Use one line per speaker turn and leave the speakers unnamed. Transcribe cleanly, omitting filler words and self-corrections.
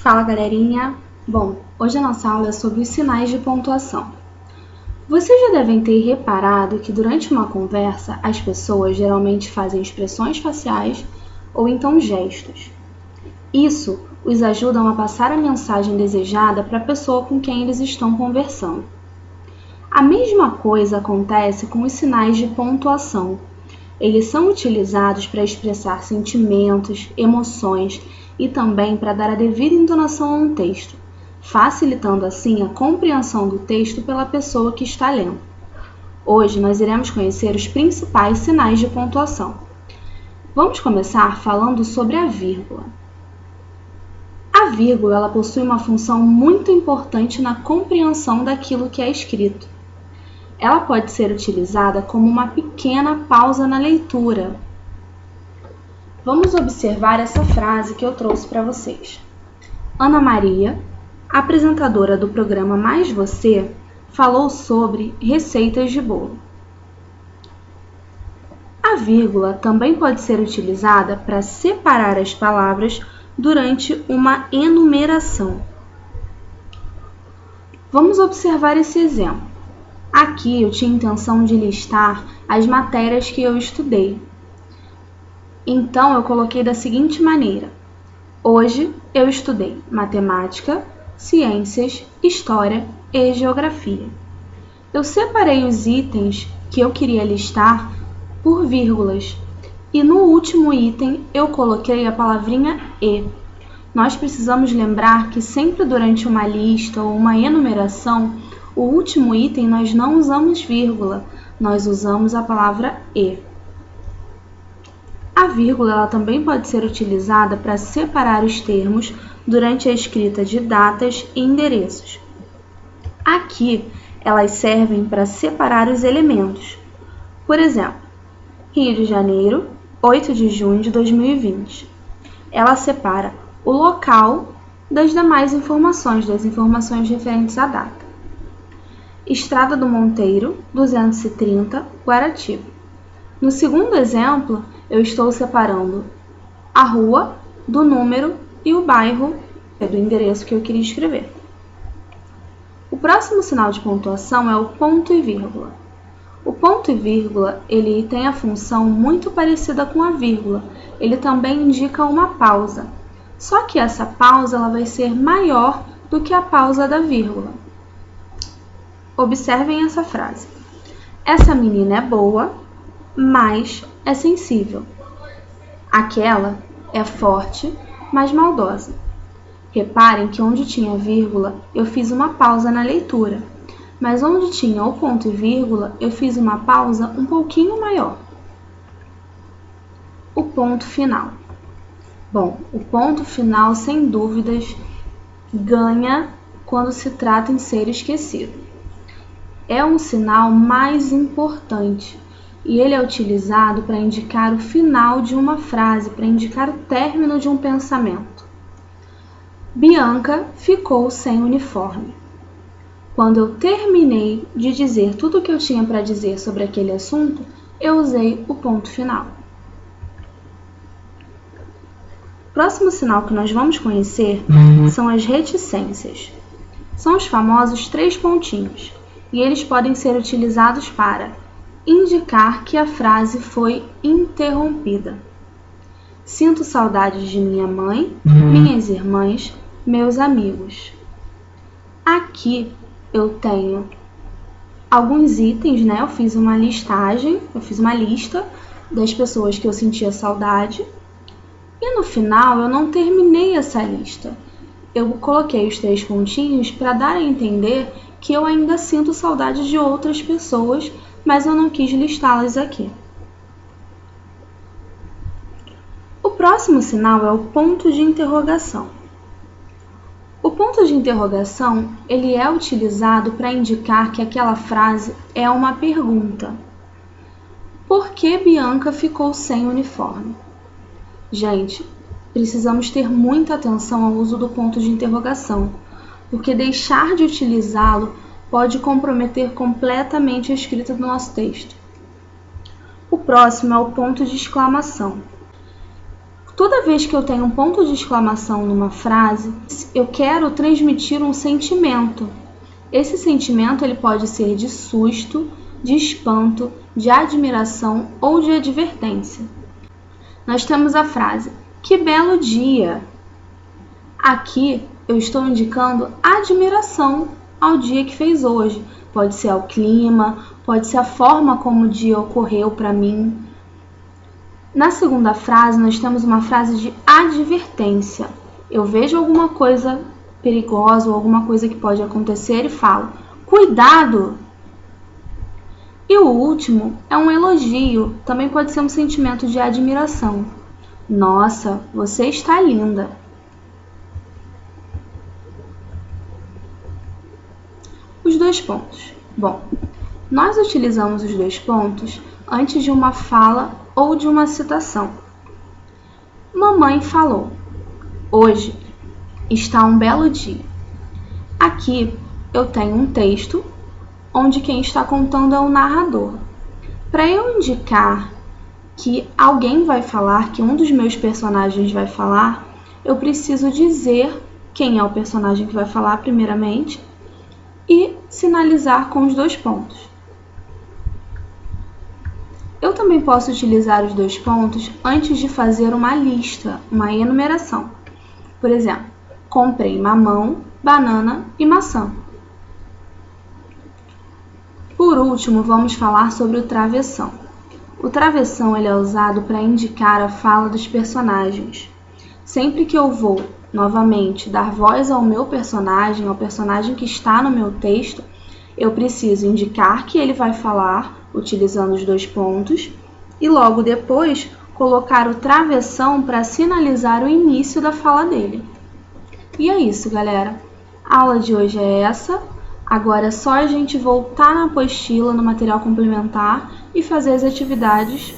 Fala, galerinha! Bom, hoje a nossa aula é sobre os sinais de pontuação. Vocês já devem ter reparado que durante uma conversa as pessoas geralmente fazem expressões faciais ou então gestos. Isso os ajuda a passar a mensagem desejada para a pessoa com quem eles estão conversando. A mesma coisa acontece com os sinais de pontuação. Eles são utilizados para expressar sentimentos, emoções e também para dar a devida entonação a um texto, facilitando assim a compreensão do texto pela pessoa que está lendo. Hoje nós iremos conhecer os principais sinais de pontuação. Vamos começar falando sobre a vírgula. A vírgula ela possui uma função muito importante na compreensão daquilo que é escrito. Ela pode ser utilizada como uma pequena pausa na leitura. Vamos observar essa frase que eu trouxe para vocês. Ana Maria, apresentadora do programa Mais Você, falou sobre receitas de bolo. A vírgula também pode ser utilizada para separar as palavras durante uma enumeração. Vamos observar esse exemplo. Aqui eu tinha intenção de listar as matérias que eu estudei. Então, eu coloquei da seguinte maneira. Hoje, eu estudei matemática, ciências, história e geografia. Eu separei os itens que eu queria listar por vírgulas. E no último item, eu coloquei a palavrinha e. Nós precisamos lembrar que sempre durante uma lista ou uma enumeração, o último item nós não usamos vírgula, nós usamos a palavra e. A vírgula ela também pode ser utilizada para separar os termos durante a escrita de datas e endereços. Aqui, elas servem para separar os elementos. Por exemplo, Rio de Janeiro, 8 de junho de 2020. Ela separa o local das demais informações, das informações referentes à data. Estrada do Monteiro, 230, Guaratiba. No segundo exemplo, eu estou separando a rua do número e o bairro do endereço que eu queria escrever. O próximo sinal de pontuação é o ponto e vírgula. O ponto e vírgula ele tem a função muito parecida com a vírgula. Ele também indica uma pausa. Só que essa pausa ela vai ser maior do que a pausa da vírgula. Observem essa frase. Essa menina é boa, mas é sensível. Aquela é forte, mas maldosa. Reparem que onde tinha vírgula, eu fiz uma pausa na leitura, mas onde tinha o ponto e vírgula, eu fiz uma pausa um pouquinho maior. O ponto final. Bom, o ponto final, sem dúvidas, ganha quando se trata em ser esquecido. É um sinal mais importante. E ele é utilizado para indicar o final de uma frase, para indicar o término de um pensamento. Bianca ficou sem uniforme. Quando eu terminei de dizer tudo o que eu tinha para dizer sobre aquele assunto, eu usei o ponto final. O próximo sinal que nós vamos conhecer são as reticências. São os famosos 3 pontinhos, e eles podem ser utilizados para indicar que a frase foi interrompida. Sinto saudades de minha mãe, minhas irmãs, meus amigos. Aqui eu tenho alguns itens, né? Eu fiz uma listagem, eu fiz uma lista das pessoas que eu sentia saudade. E no final eu não terminei essa lista. Eu coloquei os 3 pontinhos para dar a entender que eu ainda sinto saudade de outras pessoas, mas eu não quis listá-las aqui. O próximo sinal é o ponto de interrogação. O ponto de interrogação ele é utilizado para indicar que aquela frase é uma pergunta. Por que Bianca ficou sem uniforme? Gente, precisamos ter muita atenção ao uso do ponto de interrogação, porque deixar de utilizá-lo pode comprometer completamente a escrita do nosso texto. O próximo é o ponto de exclamação. Toda vez que eu tenho um ponto de exclamação numa frase, eu quero transmitir um sentimento. Esse sentimento ele pode ser de susto, de espanto, de admiração ou de advertência. Nós temos a frase, que belo dia! Aqui eu estou indicando admiração ao dia que fez hoje. Pode ser ao clima, pode ser a forma como o dia ocorreu para mim. Na segunda frase, nós temos uma frase de advertência. Eu vejo alguma coisa perigosa ou alguma coisa que pode acontecer e falo, cuidado! E o último é um elogio, também pode ser um sentimento de admiração. Nossa, você está linda! Os dois pontos. Bom, nós utilizamos os dois pontos antes de uma fala ou de uma citação. Mamãe falou, hoje está um belo dia. Aqui eu tenho um texto onde quem está contando é o narrador. Para eu indicar que alguém vai falar, que um dos meus personagens vai falar, eu preciso dizer quem é o personagem que vai falar primeiramente e sinalizar com os dois pontos. Eu também posso utilizar os dois pontos antes de fazer uma lista, uma enumeração. Por exemplo, comprei mamão, banana e maçã. Por último, vamos falar sobre o travessão. O travessão ele é usado para indicar a fala dos personagens. Sempre que eu vou, novamente, dar voz ao meu personagem, ao personagem que está no meu texto, eu preciso indicar que ele vai falar, utilizando os dois pontos, e logo depois colocar o travessão para sinalizar o início da fala dele. E é isso, galera. A aula de hoje é essa. Agora é só a gente voltar na apostila, no material complementar e fazer as atividades